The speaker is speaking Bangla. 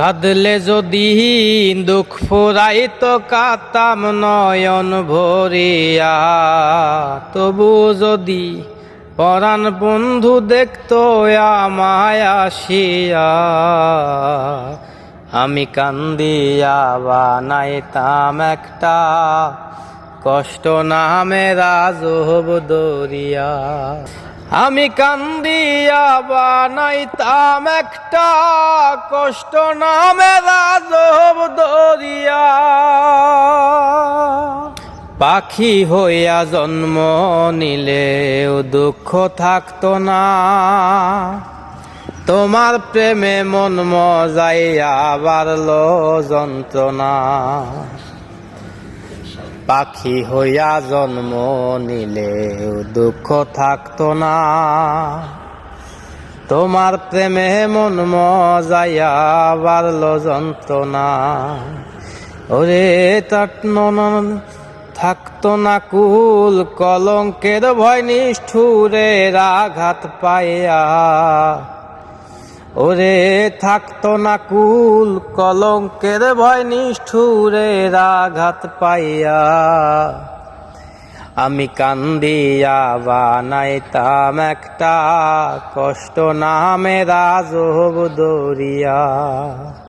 কাঁদলে যদি দুঃখ ফুরাইতো কাতাম নয়ন ভরিয়া, তবু যদি পরাণ বন্ধু দেখতো আমায় আসিয়া, আমি কান্দিয়া বানাইতাম একটা কষ্ট নামে রাজব দরিয়া। আমি কান্দিয়া বানাইতাম একটা কষ্ট নামে রাজব দরিয়া। পাখি হইয়া জন্ম নিলেও দুঃখ থাকতো না, তোমার প্রেমে মন মজাইয়া বাড়লো যন্ত্রণা। পাখি হইয়া জন্ম নিলেও দুঃখ থাকতো না, তোমার প্রেমে মন মজাইয়া বাড়লো যন্ত্রণা। ওরে থাকতো না কুল কলঙ্কের ভয় নিষ্ঠুরের আঘাত পাইয়া, ওরে থাকতো না কুল কলঙ্কের ভয় নিষ্ঠুরের আঘাত পাইয়া। আমি কান্দিয়া বানাইতাম একটা কষ্ট নামে রাজব দরিয়া।